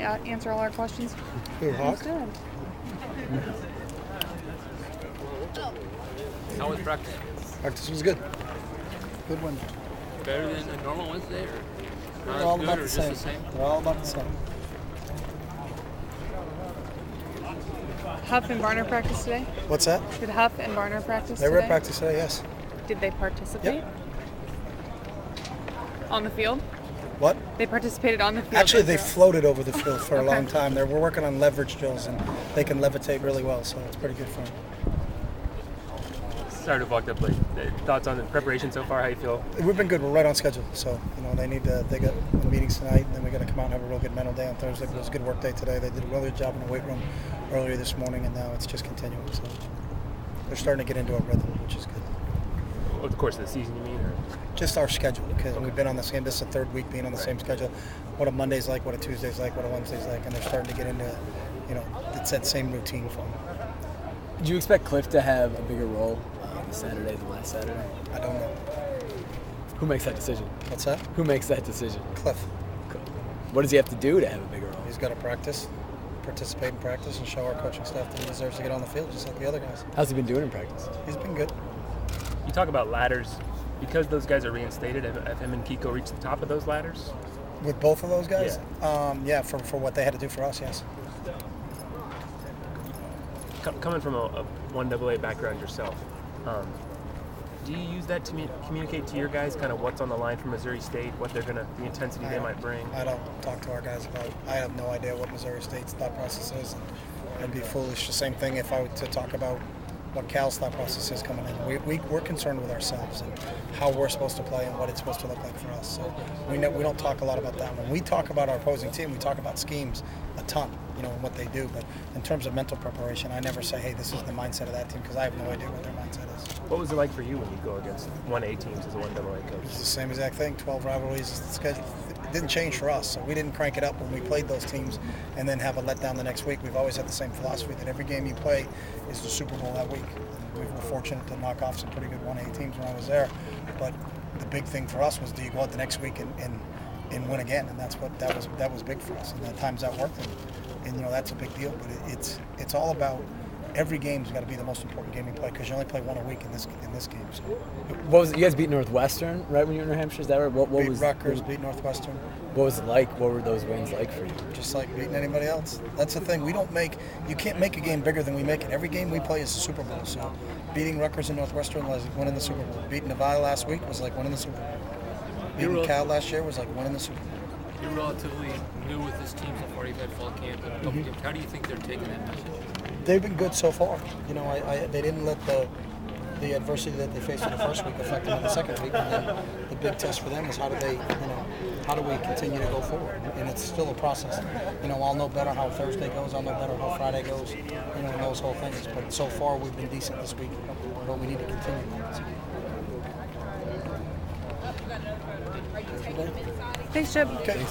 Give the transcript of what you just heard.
answer all our questions. Good, Hawk. Good. How was practice? Practice was good. Good one. Better than a normal Wednesday, or not They're all as good, about or the just same. the same? They're all about the same. Huff and Varner practice today? What's that? Did Huff and Varner practice They today? were at practice today, yes. Did they participate? On the field? What? They participated on the field? Actually, they didn't floated over the field for a Okay. long time. We're working on leverage drills, and they can levitate really well, so it's pretty good for them. Sorry to walk up late. Thoughts on the preparation so far? How you feel? We've been good. We're right on schedule. So, they got meetings tonight, and then we got to come out and have a real good mental day on Thursday. But it was a good work day today. They did a really good job in the weight room earlier this morning, and now it's just continuing. So they're starting to get into a rhythm, which is good. Over the course of the season, you mean? Or? Just our schedule, because we've been on the same. This is the third week being on the same schedule. What a Monday's like, what a Tuesday's like, what a Wednesday's like, and they're starting to get into, it's that same routine for them. Do you expect Cliff to have a bigger role this Saturday than last Saturday? I don't know. Who makes that decision? What's that? Who makes that decision? Cliff. Cool. What does he have to do to have a bigger role? He's got to participate in practice, and show our coaching staff that he deserves to get on the field just like the other guys. How's he been doing in practice? He's been good. You talk about ladders. Because those guys are reinstated, have him and Kiko reached the top of those ladders? With both of those guys? Yeah, for what they had to do for us, yes. Coming from a 1AA background yourself, do you use that to communicate to your guys kind of what's on the line for Missouri State, what they're the intensity they might bring? I don't talk to our guys about it. I have no idea what Missouri State's thought process is. I'd be foolish. The same thing if I were to talk about what Cal's thought process is coming in. We're concerned with ourselves and how we're supposed to play and what it's supposed to look like for us. So we don't talk a lot about that. When we talk about our opposing team, we talk about schemes a ton, and what they do. But in terms of mental preparation, I never say, hey, this is the mindset of that team, because I have no idea what their mindset is. What was it like for you when you go against 1A teams as a 1AA coach? It's the same exact thing, 12 rivalries. It didn't change for us, so we didn't crank it up when we played those teams and then have a letdown the next week. We've always had the same philosophy that every game you play is the Super Bowl that week. We were fortunate to knock off some pretty good 1A teams when I was there, but the big thing for us was, do you go out the next week and win again? And that was big for us, and at times that worked, and that's a big deal. But it's all about every game's got to be the most important game you play, because you only play one a week in this game. So What was it? You guys beat Northwestern right when you were in New Hampshire? Is that right? What beat was Rutgers, beat Northwestern. What was it like? What were those wins like for you? Just like beating anybody else. That's the thing. You can't make a game bigger than we make it. Every game we play is a Super Bowl. So beating Rutgers and Northwestern was like winning the Super Bowl. Beating Nevada last week was like winning the Super Bowl. Beating Cal last year was like winning the Super Bowl. You're relatively new with this team so far. You've had fall camp and a couple games. How do you think they're taking that message? They've been good so far. They didn't let the adversity that they faced in the first week affect them in the second week. And then the big test for them is how do we continue to go forward? And it's still a process. I'll know better how Thursday goes. I'll know better how Friday goes. And those whole things. But so far we've been decent this week. But we need to continue. Thanks, Chip. Okay.